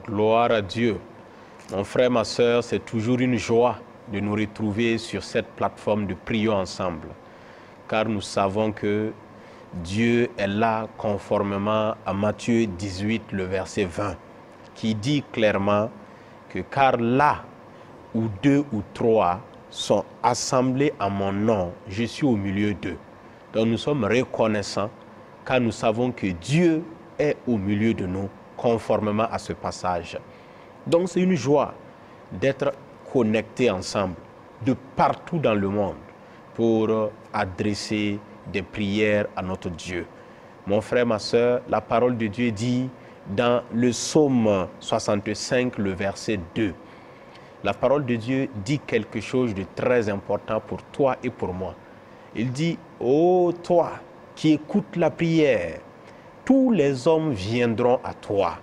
Gloire à Dieu. Mon frère, ma soeur, c'est toujours une joie de nous retrouver sur cette plateforme de prions ensemble. Car nous savons que Dieu est là conformément à Matthieu 18, le verset 20, qui dit clairement que car là où 2 ou 3 sont assemblés à mon nom, je suis au milieu d'eux. Donc nous sommes reconnaissants car nous savons que Dieu est au milieu de nous conformément à ce passage. Donc c'est une joie d'être connectés ensemble de partout dans le monde pour adresser des prières à notre Dieu. Mon frère, ma soeur, la parole de Dieu dit dans le psaume 65, le verset 2, la parole de Dieu dit quelque chose de très important pour toi et pour moi. Il dit, ô toi qui écoutes la prière, tous les hommes viendront à toi.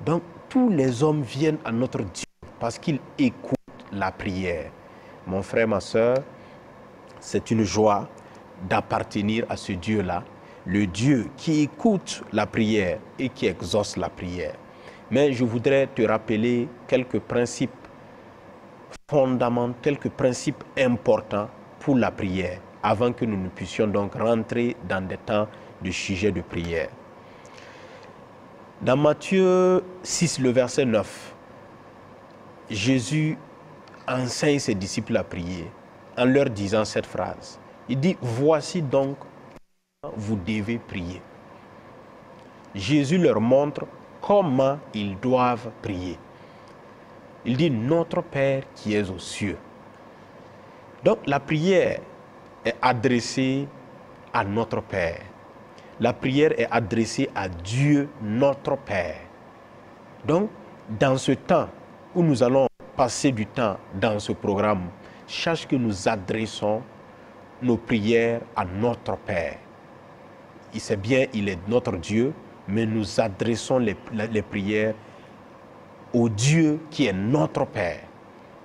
Donc, tous les hommes viennent à notre Dieu parce qu'ils écoutent la prière. Mon frère, ma soeur, c'est une joie d'appartenir à ce Dieu-là, le Dieu qui écoute la prière et qui exauce la prière. Mais je voudrais te rappeler quelques principes fondamentaux, quelques principes importants pour la prière, avant que nous ne puissions donc rentrer dans des temps de sujet de prière. Dans Matthieu 6, le verset 9, Jésus enseigne ses disciples à prier en leur disant cette phrase. Il dit, voici donc vous devez prier. Jésus leur montre comment ils doivent prier. Il dit, notre Père qui es aux cieux. Donc la prière est adressée à notre Père. La prière est adressée à Dieu, notre Père. Donc, dans ce temps où nous allons passer du temps dans ce programme, sache que nous adressons nos prières à notre Père. Il sait bien, il est notre Dieu, mais nous adressons les prières au Dieu qui est notre Père.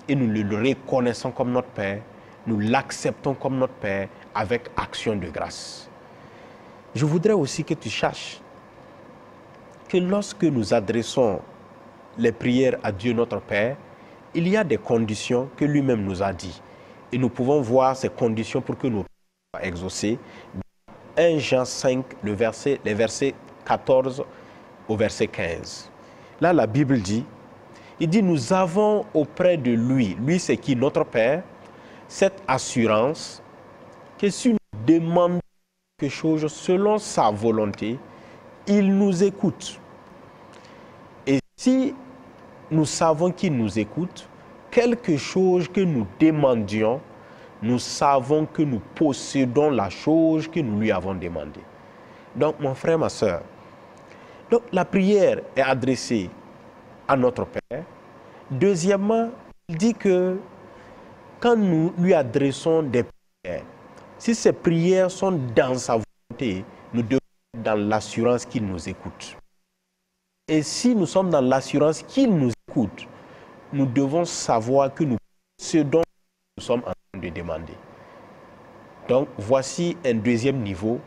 Et nous le reconnaissons comme notre Père, nous l'acceptons comme notre Père avec action de grâce. Je voudrais aussi que tu saches que lorsque nous adressons les prières à Dieu notre Père, il y a des conditions que lui-même nous a dit. Et nous pouvons voir ces conditions pour que nous soient exaucés. 1 Jean 5, les versets 14 au verset 15. Là, la Bible dit, il dit, nous avons auprès de lui, lui c'est qui, notre Père, cette assurance que si nous demandons quelque chose selon sa volonté, il nous écoute. Et si nous savons qu'il nous écoute, quelque chose que nous demandions, nous savons que nous possédons la chose que nous lui avons demandée. Donc, mon frère, ma soeur, donc la prière est adressée à notre Père. Deuxièmement, il dit que quand nous lui adressons des prières, si ces prières sont dans sa volonté, nous devons être dans l'assurance qu'il nous écoute. Et si nous sommes dans l'assurance qu'il nous écoute, nous devons savoir que nous possédons ce que nous sommes en train de demander. Donc, voici un deuxième niveau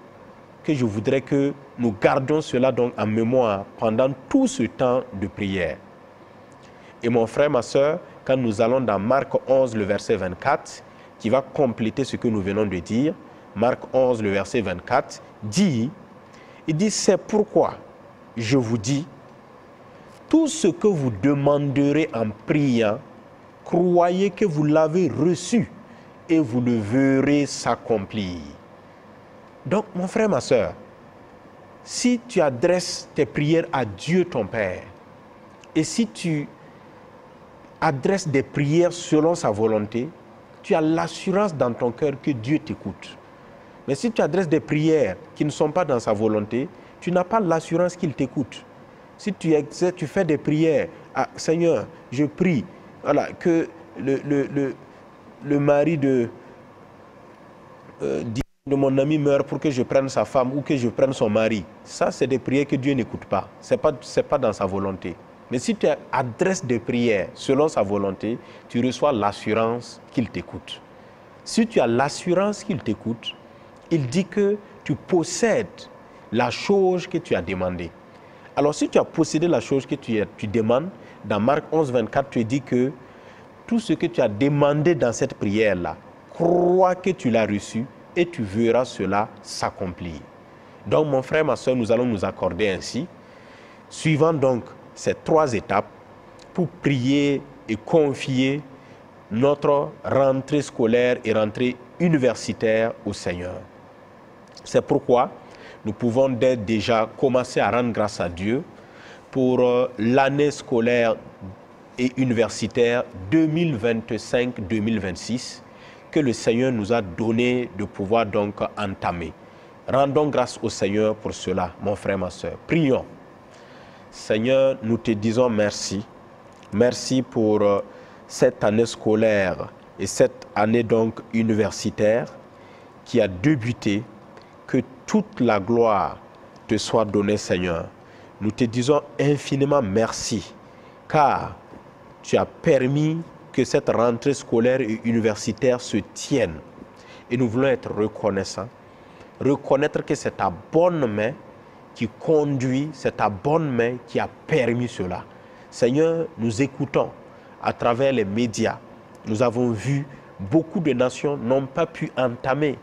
que je voudrais que nous gardions cela donc en mémoire pendant tout ce temps de prière. Et mon frère, ma soeur, quand nous allons dans Marc 11, le verset 24, qui va compléter ce que nous venons de dire, Marc 11, le verset 24, il dit, c'est pourquoi je vous dis, tout ce que vous demanderez en priant, croyez que vous l'avez reçu et vous le verrez s'accomplir. Donc, mon frère, ma soeur, si tu adresses tes prières à Dieu ton Père, et si tu adresses des prières selon sa volonté, tu as l'assurance dans ton cœur que Dieu t'écoute. Mais si tu adresses des prières qui ne sont pas dans sa volonté, tu n'as pas l'assurance qu'il t'écoute. Si tu fais des prières, Seigneur, je prie que le mari de mon ami meure pour que je prenne sa femme ou que je prenne son mari, ça c'est des prières que Dieu n'écoute pas. Ce n'est pas dans sa volonté. Mais si tu adresses des prières selon sa volonté, tu reçois l'assurance qu'il t'écoute. Si tu as l'assurance qu'il t'écoute, il dit que tu possèdes la chose que tu as demandée. Alors si tu as possédé la chose que tu demandes, dans Marc 11, 24, tu dis que tout ce que tu as demandé dans cette prière-là, crois que tu l'as reçu et tu verras cela s'accomplir. Donc mon frère, ma soeur, nous allons nous accorder ainsi, suivant donc ces 3 étapes, pour prier et confier notre rentrée scolaire et rentrée universitaire au Seigneur. C'est pourquoi nous pouvons déjà commencer à rendre grâce à Dieu pour l'année scolaire et universitaire 2025-2026 que le Seigneur nous a donné de pouvoir donc entamer. Rendons grâce au Seigneur pour cela, mon frère, ma soeur. Prions. Seigneur, nous te disons merci. Merci pour cette année scolaire et cette année donc universitaire qui a débuté. Que toute la gloire te soit donnée, Seigneur. Nous te disons infiniment merci, car tu as permis que cette rentrée scolaire et universitaire se tienne. Et nous voulons être reconnaissants. Reconnaître que c'est ta bonne main qui conduit, c'est ta bonne main qui a permis cela. Seigneur, nous écoutons à travers les médias. Nous avons vu beaucoup de nations n'ont pas pu entamer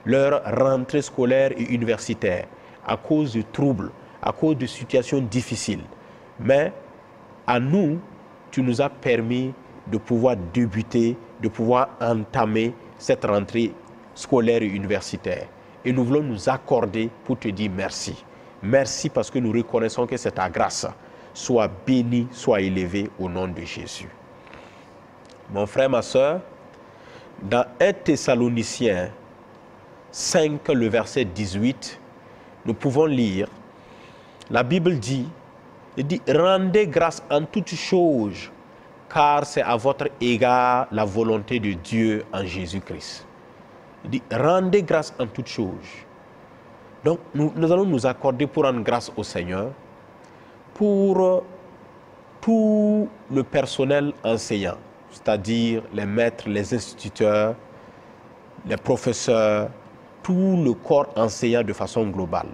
leur rentrée scolaire et universitaire à cause de troubles, à cause de situations difficiles. Mais à nous, tu nous as permis de pouvoir débuter, de pouvoir entamer cette rentrée scolaire et universitaire. Et nous voulons nous accorder pour te dire merci. Merci parce que nous reconnaissons que c'est ta grâce. Sois béni, sois élevé au nom de Jésus. Mon frère, ma soeur, dans 1 Thessaloniciens 5, le verset 18, nous pouvons lire, la Bible dit, rendez grâce en toutes choses, car c'est à votre égard la volonté de Dieu en Jésus-Christ. Il dit, rendez grâce en toutes choses. Donc, nous allons nous accorder pour rendre grâce au Seigneur, pour tout le personnel enseignant, c'est-à-dire les maîtres, les instituteurs, les professeurs, tout le corps enseignant de façon globale.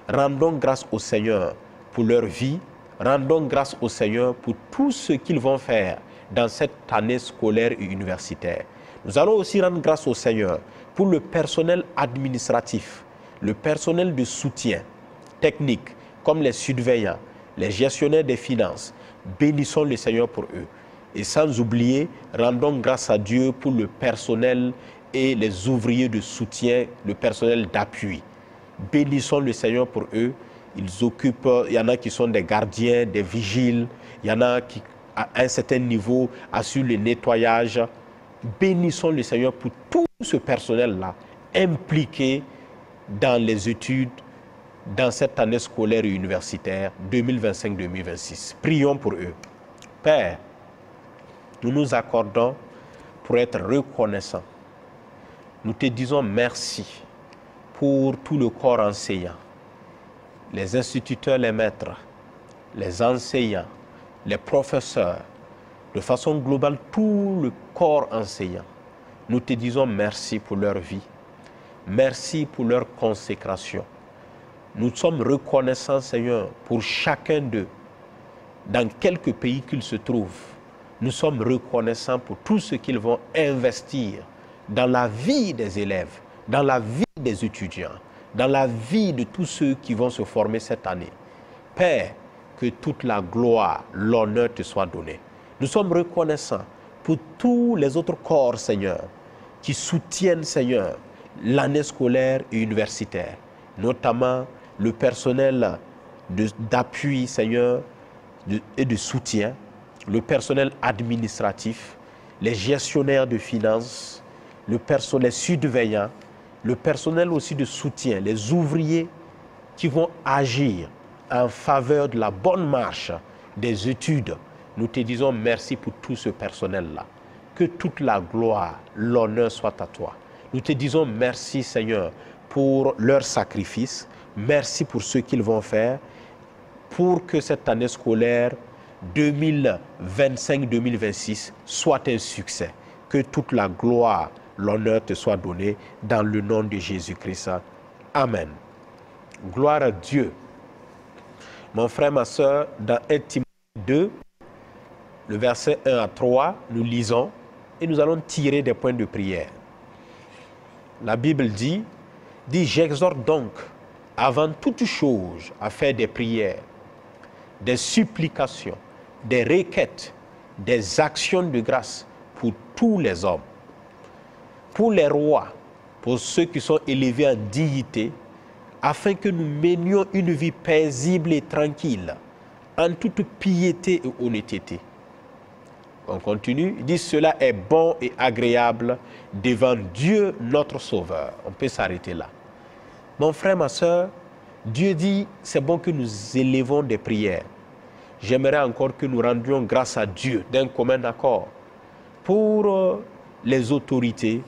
Rendons grâce au Seigneur pour leur vie, rendons grâce au Seigneur pour tout ce qu'ils vont faire dans cette année scolaire et universitaire. Nous allons aussi rendre grâce au Seigneur pour le personnel administratif, le personnel de soutien technique, comme les surveillants, les gestionnaires des finances. Bénissons le Seigneur pour eux. Et sans oublier, rendons grâce à Dieu pour le personnel et les ouvriers de soutien, le personnel d'appui. Bénissons le Seigneur pour eux. Ils occupent, il y en a qui sont des gardiens, des vigiles, il y en a qui, à un certain niveau, assurent le nettoyage. Bénissons le Seigneur pour tout ce personnel-là impliqué dans les études, dans cette année scolaire et universitaire 2025-2026. Prions pour eux. Père, nous nous accordons pour être reconnaissants. Nous te disons merci pour tout le corps enseignant, les instituteurs, les maîtres, les enseignants, les professeurs, de façon globale, tout le corps enseignant. Nous te disons merci pour leur vie, merci pour leur consécration. Nous sommes reconnaissants, Seigneur, pour chacun d'eux, dans quelque pays qu'ils se trouvent. Nous sommes reconnaissants pour tout ce qu'ils vont investir dans la vie des élèves, dans la vie des étudiants, dans la vie de tous ceux qui vont se former cette année. Père, que toute la gloire, l'honneur te soit donné. Nous sommes reconnaissants pour tous les autres corps, Seigneur, qui soutiennent, Seigneur, l'année scolaire et universitaire, notamment le personnel d'appui, Seigneur, et de soutien, le personnel administratif, les gestionnaires de finances, le personnel surveillant, le personnel aussi de soutien, les ouvriers qui vont agir en faveur de la bonne marche des études. Nous te disons merci pour tout ce personnel-là. Que toute la gloire, l'honneur soit à toi. Nous te disons merci, Seigneur, pour leur sacrifice. Merci pour ce qu'ils vont faire pour que cette année scolaire 2025-2026 soit un succès. Que toute la gloire, l'honneur te soit donné dans le nom de Jésus-Christ. Amen. Gloire à Dieu. Mon frère, ma soeur, dans 1 Timothée 2, le verset 1 à 3, nous lisons et nous allons tirer des points de prière. La Bible dit, j'exhorte donc avant toute chose à faire des prières, des supplications, des requêtes, des actions de grâce pour tous les hommes, pour les rois, pour ceux qui sont élevés en dignité, afin que nous menions une vie paisible et tranquille, en toute piété et honnêteté. On continue, il dit, cela est bon et agréable devant Dieu notre Sauveur. On peut s'arrêter là. Mon frère, ma soeur, Dieu dit, c'est bon que nous élevons des prières. J'aimerais encore que nous rendions grâce à Dieu d'un commun accord pour les autorités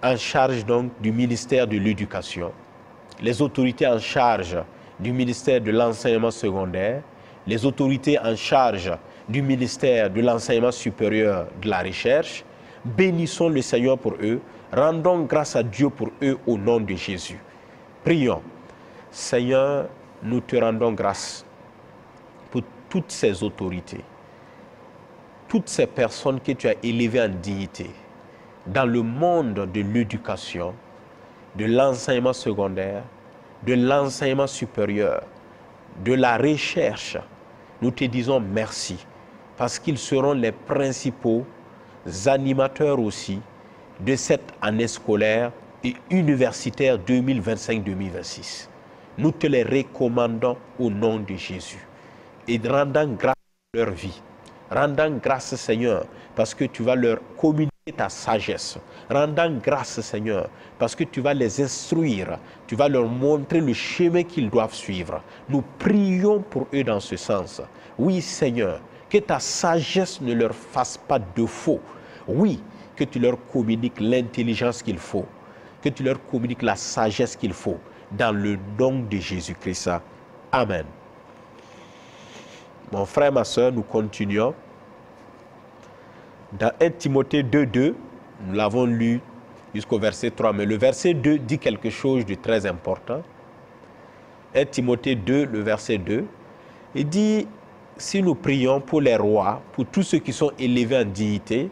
en charge donc du ministère de l'Éducation, les autorités en charge du ministère de l'enseignement secondaire, les autorités en charge du ministère de l'enseignement supérieur de la recherche. Bénissons le Seigneur pour eux, rendons grâce à Dieu pour eux au nom de Jésus. Prions. Seigneur, nous te rendons grâce pour toutes ces autorités, toutes ces personnes que tu as élevées en dignité dans le monde de l'éducation, de l'enseignement secondaire, de l'enseignement supérieur, de la recherche. Nous te disons merci parce qu'ils seront les principaux animateurs aussi de cette année scolaire et universitaire 2025-2026. Nous te les recommandons au nom de Jésus et rendant grâce à leur vie. Rendant grâce, Seigneur, parce que tu vas leur communiquer ta sagesse. Rendant grâce, Seigneur, parce que tu vas les instruire. Tu vas leur montrer le chemin qu'ils doivent suivre. Nous prions pour eux dans ce sens. Oui, Seigneur, que ta sagesse ne leur fasse pas défaut. Oui, que tu leur communiques l'intelligence qu'il faut. Que tu leur communiques la sagesse qu'il faut. Dans le nom de Jésus-Christ. Amen. Mon frère, ma soeur, nous continuons. Dans 1 Timothée 2.2, nous l'avons lu jusqu'au verset 3, mais le verset 2 dit quelque chose de très important. 1 Timothée 2, le verset 2, il dit, si nous prions pour les rois, pour tous ceux qui sont élevés en dignité,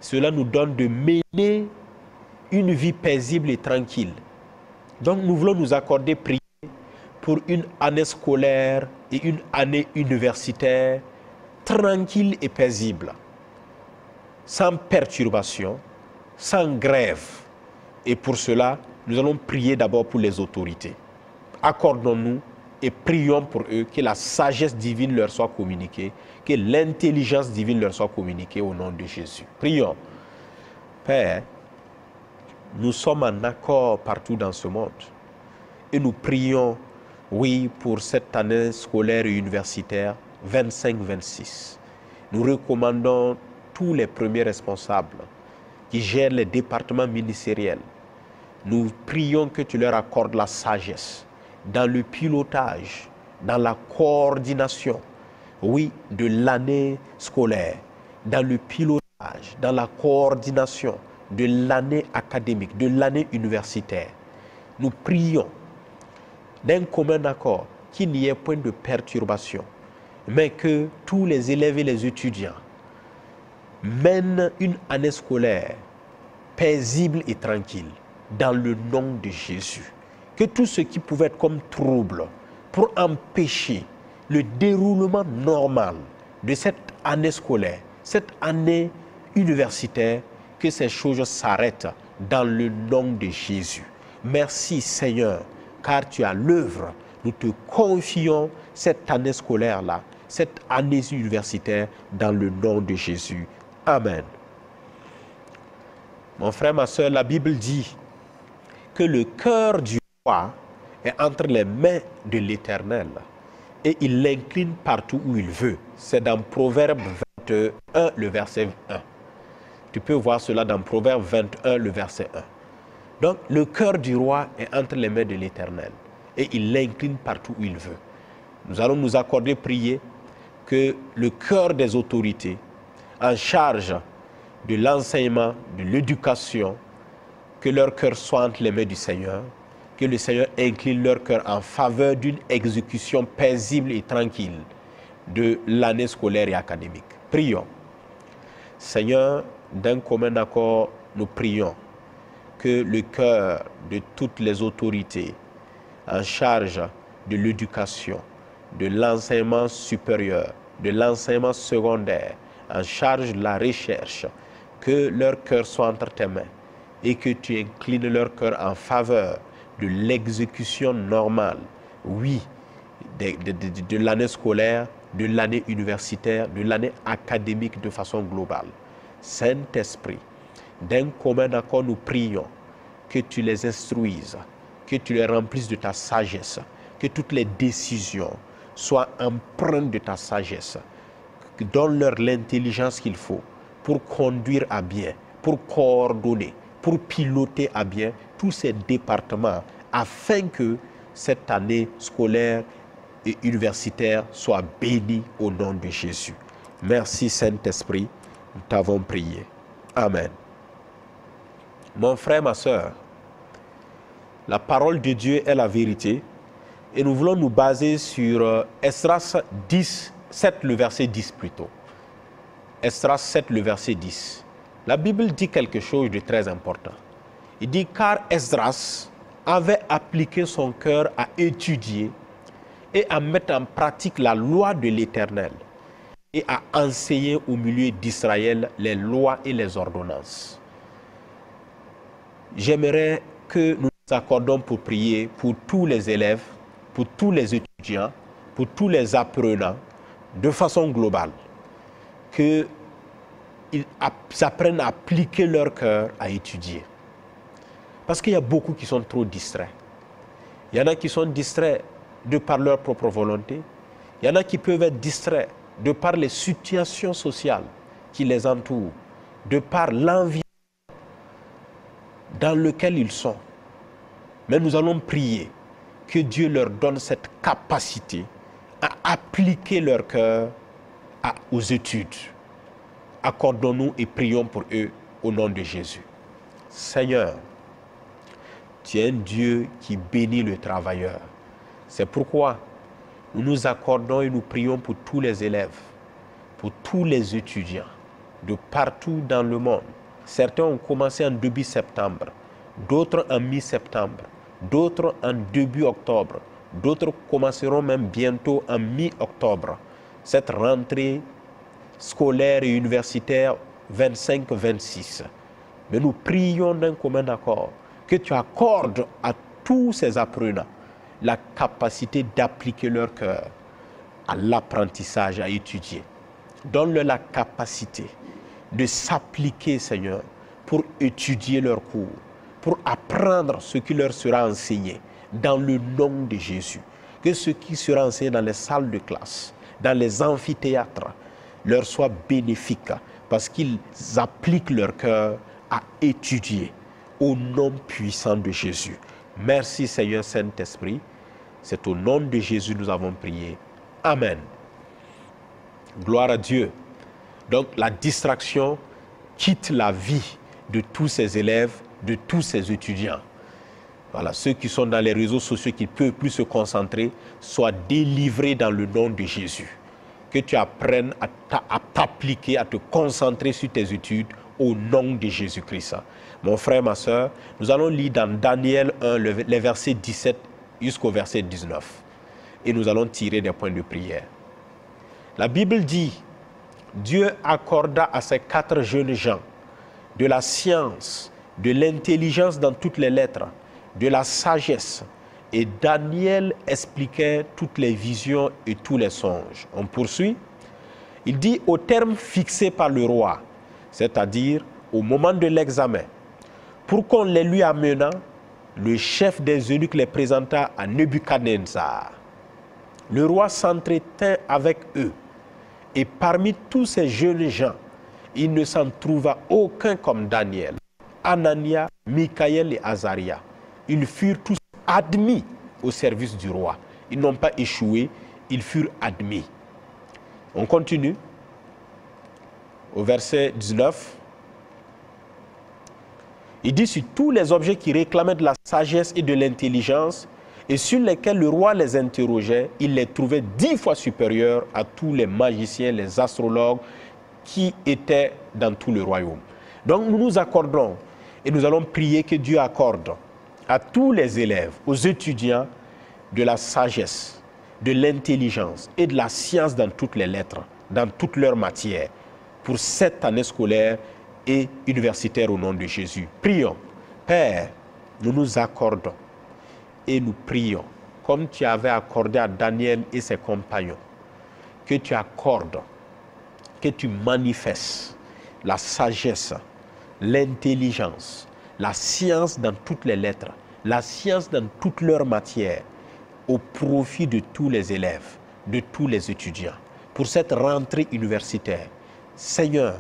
cela nous donne de mener une vie paisible et tranquille. Donc nous voulons nous accorder prier pour une année scolaire et une année universitaire tranquille et paisible, sans perturbation, sans grève. Et pour cela, nous allons prier d'abord pour les autorités. Accordons-nous et prions pour eux que la sagesse divine leur soit communiquée, que l'intelligence divine leur soit communiquée au nom de Jésus. Prions. Père, nous sommes en accord partout dans ce monde et nous prions, oui, pour cette année scolaire et universitaire 25-26. Nous recommandons tous les premiers responsables qui gèrent les départements ministériels. Nous prions que tu leur accordes la sagesse dans le pilotage, dans la coordination, oui, de l'année scolaire, dans le pilotage, dans la coordination de l'année académique, de l'année universitaire. Nous prions d'un commun accord qu'il n'y ait point de perturbation, mais que tous les élèves et les étudiants mènent une année scolaire paisible et tranquille, dans le nom de Jésus. Que tout ce qui pouvait être comme trouble pour empêcher le déroulement normal de cette année scolaire, cette année universitaire, que ces choses s'arrêtent dans le nom de Jésus. Merci Seigneur, car tu as l'œuvre. Nous te confions cette année scolaire-là, cette année universitaire, dans le nom de Jésus. Amen. Mon frère, ma soeur, la Bible dit que le cœur du roi est entre les mains de l'Éternel et il l'incline partout où il veut. C'est dans Proverbe 21, le verset 1. Tu peux voir cela dans Proverbe 21, le verset 1. Donc, le cœur du roi est entre les mains de l'Éternel et il l'incline partout où il veut. Nous allons nous accorder prier que le cœur des autorités en charge de l'enseignement, de l'éducation, que leur cœur soit entre les mains du Seigneur Que le Seigneur incline leur cœur en faveur d'une exécution paisible et tranquille de l'année scolaire et académique. Prions. Seigneur, d'un commun accord, nous prions que le cœur de toutes les autorités en charge de l'éducation, de l'enseignement supérieur, de l'enseignement secondaire, en charge de la recherche, que leur cœur soit entre tes mains et que tu inclines leur cœur en faveur de l'exécution normale, oui, de l'année scolaire, de l'année universitaire, de l'année académique de façon globale. Saint-Esprit, d'un commun accord, nous prions que tu les instruises, que tu les remplisses de ta sagesse, que toutes les décisions soient empreintes de ta sagesse. Donne-leur l'intelligence qu'il faut pour conduire à bien, pour coordonner, pour piloter à bien tous ces départements afin que cette année scolaire et universitaire soit bénie au nom de Jésus. Merci Saint-Esprit, nous t'avons prié. Amen. Mon frère, ma soeur, la parole de Dieu est la vérité et nous voulons nous baser sur Esdras 10, 7, le verset 10 plutôt. Esdras 7, le verset 10. La Bible dit quelque chose de très important. Il dit, car Esdras avait appliqué son cœur à étudier et à mettre en pratique la loi de l'Éternel et à enseigner au milieu d'Israël les lois et les ordonnances. J'aimerais que nous nous accordions pour prier pour tous les élèves, pour tous les étudiants, pour tous les apprenants, de façon globale, qu'ils apprennent à appliquer leur cœur à étudier. Parce qu'il y a beaucoup qui sont trop distraits. Il y en a qui sont distraits de par leur propre volonté. Il y en a qui peuvent être distraits de par les situations sociales qui les entourent, de par l'environnement dans lequel ils sont. Mais nous allons prier que Dieu leur donne cette capacité à appliquer leur cœur aux études. Accordons-nous et prions pour eux au nom de Jésus. Seigneur, tu es un Dieu qui bénit le travailleur. C'est pourquoi nous nous accordons et nous prions pour tous les élèves, pour tous les étudiants de partout dans le monde. Certains ont commencé en début septembre, d'autres en mi-septembre, d'autres en début octobre, d'autres commenceront même bientôt en mi-octobre. Cette rentrée scolaire et universitaire 25-26. Mais nous prions d'un commun accord que tu accordes à tous ces apprenants la capacité d'appliquer leur cœur à l'apprentissage, à étudier. Donne-leur la capacité de s'appliquer, Seigneur, pour étudier leurs cours, pour apprendre ce qui leur sera enseigné dans le nom de Jésus. Que ce qui sera enseigné dans les salles de classe, dans les amphithéâtres, leur soit bénéfique parce qu'ils appliquent leur cœur à étudier au nom puissant de Jésus. Merci Seigneur Saint-Esprit. C'est au nom de Jésus que nous avons prié. Amen. Gloire à Dieu. Donc la distraction quitte la vie de tous ces élèves, de tous ces étudiants. Voilà, ceux qui sont dans les réseaux sociaux qui ne peuvent plus se concentrer, soient délivrés dans le nom de Jésus. Que tu apprennes à t'appliquer, à te concentrer sur tes études au nom de Jésus-Christ. Mon frère, ma soeur, nous allons lire dans Daniel 1, les versets 17 jusqu'au verset 19. Et nous allons tirer des points de prière. La Bible dit, Dieu accorda à ces 4 jeunes gens de la science, de l'intelligence dans toutes les lettres, de la sagesse. Et Daniel expliquait toutes les visions et tous les songes. On poursuit. Il dit, au terme fixé par le roi, c'est-à-dire au moment de l'examen, pour qu'on les lui amenât, le chef des eunuques les présenta à Nebuchadnezzar. Le roi s'entretint avec eux. Et parmi tous ces jeunes gens, il ne s'en trouva aucun comme Daniel, Anania, Michaël et Azaria. Ils furent tous admis au service du roi. Ils n'ont pas échoué, ils furent admis. On continue. Au verset 19. Il dit sur tous les objets qui réclamaient de la sagesse et de l'intelligence et sur lesquels le roi les interrogeait, il les trouvait 10 fois supérieurs à tous les magiciens, les astrologues qui étaient dans tout le royaume. Donc nous nous accordons et nous allons prier que Dieu accorde à tous les élèves, aux étudiants, de la sagesse, de l'intelligence et de la science dans toutes les lettres, dans toutes leurs matières, pour cette année scolaire et universitaire au nom de Jésus. Prions. Père, nous nous accordons et nous prions, comme tu avais accordé à Daniel et ses compagnons, que tu accordes, que tu manifestes la sagesse, l'intelligence, la science dans toutes les lettres, la science dans toutes leurs matières, au profit de tous les élèves, de tous les étudiants. Pour cette rentrée universitaire, Seigneur,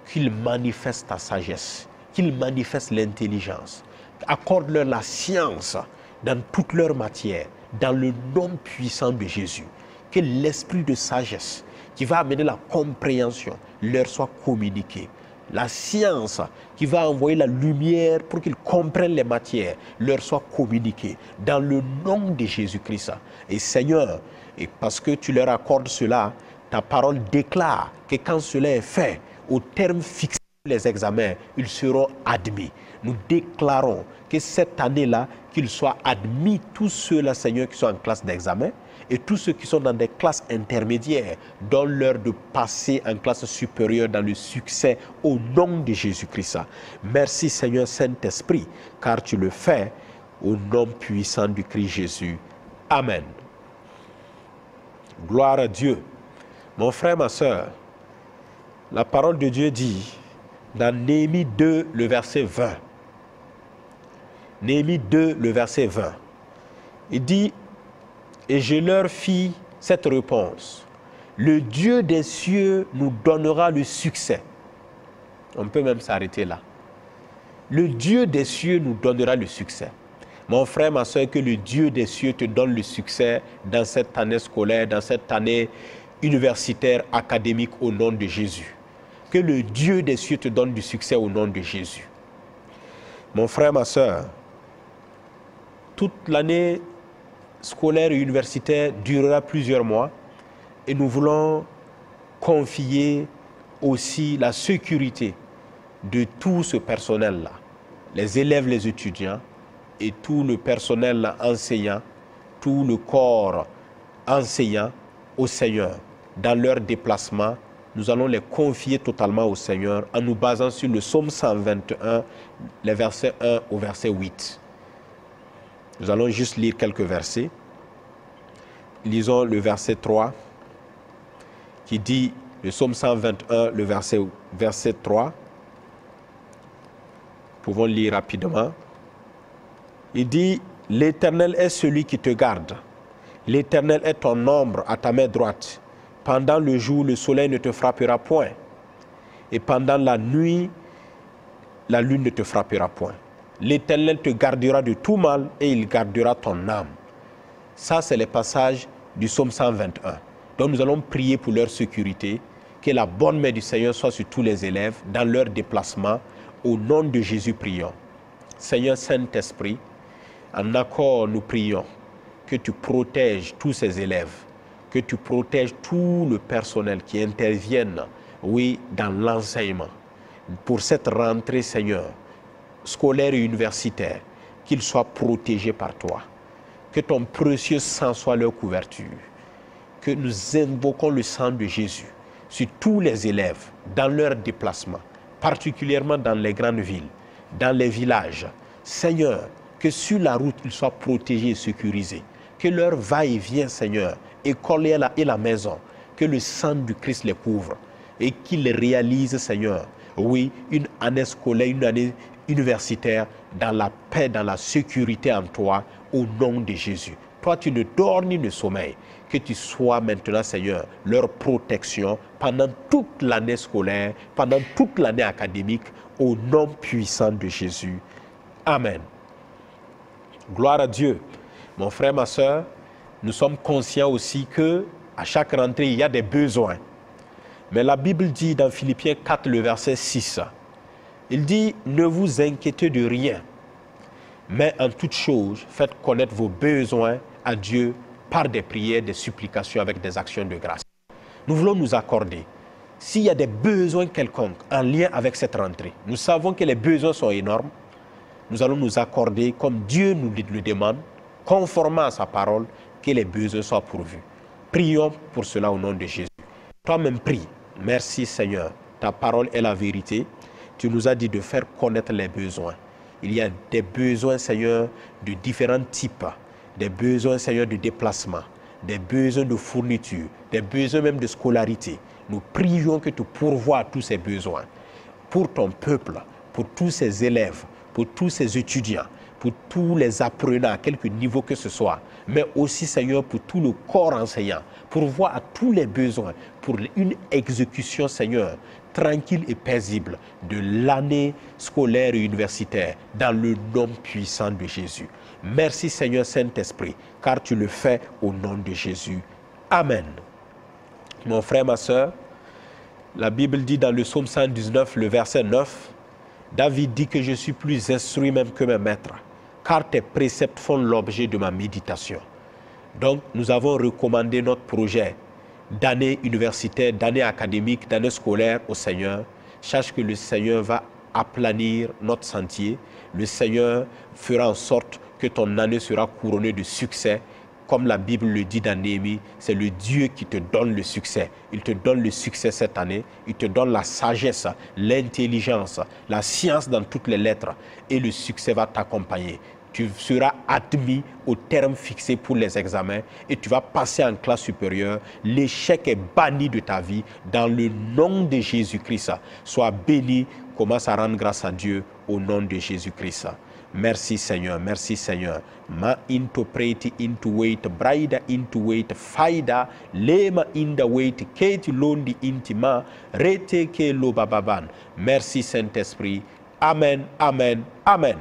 qu'il manifeste ta sagesse, qu'il manifeste l'intelligence, accorde-leur la science dans toutes leurs matières, dans le nom puissant de Jésus. Que l'esprit de sagesse qui va amener la compréhension leur soit communiqué. La science qui va envoyer la lumière pour qu'ils comprennent les matières leur soit communiquée dans le nom de Jésus-Christ. Et Seigneur, et parce que tu leur accordes cela, ta parole déclare que quand cela est fait, au terme fixé les examens, ils seront admis. Nous déclarons que cette année-là, qu'ils soient admis, tous ceux-là, Seigneur, qui sont en classe d'examen, et tous ceux qui sont dans des classes intermédiaires, donne-leur de passer en classe supérieure dans le succès au nom de Jésus-Christ. Merci Seigneur Saint-Esprit, car tu le fais au nom puissant du Christ Jésus. Amen. Gloire à Dieu. Mon frère, ma soeur, la parole de Dieu dit dans Néhémie 2, le verset 20. Néhémie 2, le verset 20. Il dit: et je leur fis cette réponse: le Dieu des cieux nous donnera le succès. On peut même s'arrêter là. Le Dieu des cieux nous donnera le succès. Mon frère, ma soeur, que le Dieu des cieux te donne le succès dans cette année scolaire, dans cette année universitaire, académique, au nom de Jésus. Que le Dieu des cieux te donne du succès au nom de Jésus. Mon frère, ma soeur, toute l'année scolaire et universitaire durera plusieurs mois et nous voulons confier aussi la sécurité de tout ce personnel-là, les élèves, les étudiants et tout le personnel enseignant, tout le corps enseignant au Seigneur. Dans leur déplacement, nous allons les confier totalement au Seigneur en nous basant sur le psaume 121, les versets 1 au verset 8. Nous allons juste lire quelques versets. Lisons le verset 3 qui dit, le psaume 121, le verset 3. Nous pouvons lire rapidement. Il dit: l'Éternel est celui qui te garde. L'Éternel est ton ombre à ta main droite. Pendant le jour, le soleil ne te frappera point. Et pendant la nuit, la lune ne te frappera point. L'Éternel te gardera de tout mal et il gardera ton âme. Ça, c'est le passage du psaume 121. Donc nous allons prier pour leur sécurité, que la bonne main du Seigneur soit sur tous les élèves dans leur déplacement. Au nom de Jésus, prions. Seigneur Saint-Esprit, en accord, nous prions que tu protèges tous ces élèves, que tu protèges tout le personnel qui interviennent, oui, dans l'enseignement. Pour cette rentrée, Seigneur, scolaire et universitaire, qu'ils soient protégés par toi. Que ton précieux sang soit leur couverture. Que nous invoquons le sang de Jésus sur tous les élèves dans leur déplacement, particulièrement dans les grandes villes, dans les villages. Seigneur, que sur la route, ils soient protégés et sécurisés. Que leur va-et-vient, Seigneur, école et la maison, que le sang du Christ les couvre et qu'ils réalisent, Seigneur, oui, une année scolaire, une année universitaire dans la paix, dans la sécurité en toi, au nom de Jésus. Toi, tu ne dors ni ne sommeilles. Que tu sois maintenant, Seigneur, leur protection pendant toute l'année scolaire, pendant toute l'année académique, au nom puissant de Jésus. Amen. Gloire à Dieu. Mon frère, ma soeur, nous sommes conscients aussi que à chaque rentrée, il y a des besoins. Mais la Bible dit dans Philippiens 4, le verset 6, Il dit, ne vous inquiétez de rien, mais en toute chose, faites connaître vos besoins à Dieu par des prières, des supplications avec des actions de grâce. Nous voulons nous accorder. S'il y a des besoins quelconques en lien avec cette rentrée, nous savons que les besoins sont énormes. Nous allons nous accorder comme Dieu nous le demande, conformément à sa parole, que les besoins soient pourvus. Prions pour cela au nom de Jésus. Toi-même prie. Merci Seigneur. Ta parole est la vérité. Tu nous as dit de faire connaître les besoins. Il y a des besoins, Seigneur, de différents types. Des besoins, Seigneur, de déplacement. Des besoins de fourniture. Des besoins même de scolarité. Nous prions que tu pourvoies tous ces besoins. Pour ton peuple, pour tous ces élèves, pour tous ces étudiants, pour tous les apprenants, à quelque niveau que ce soit, mais aussi, Seigneur, pour tout le corps enseignant, pour voir à tous les besoins, pour une exécution, Seigneur, tranquille et paisible de l'année scolaire et universitaire, dans le nom puissant de Jésus. Merci, Seigneur Saint-Esprit, car tu le fais au nom de Jésus. Amen. Mon frère, ma soeur, la Bible dit dans le psaume 119, le verset 9, David dit que je suis plus instruit même que mes maîtres, car tes préceptes font l'objet de ma méditation. Donc, nous avons recommandé notre projet d'année universitaire, d'année académique, d'année scolaire au Seigneur. Sache que le Seigneur va aplanir notre sentier. Le Seigneur fera en sorte que ton année sera couronnée de succès. Comme la Bible le dit dans Néhémie, c'est le Dieu qui te donne le succès. Il te donne le succès cette année. Il te donne la sagesse, l'intelligence, la science dans toutes les lettres. Et le succès va t'accompagner. Tu seras admis au terme fixé pour les examens et tu vas passer en classe supérieure. L'échec est banni de ta vie dans le nom de Jésus-Christ. Sois béni, commence à rendre grâce à Dieu au nom de Jésus-Christ. Merci Seigneur, merci Seigneur. Ma into preti into wait, braida into wait, faida, lema inda wait, keti londi intima, rete ke lo bababan. Merci Saint-Esprit. Amen, amen, amen.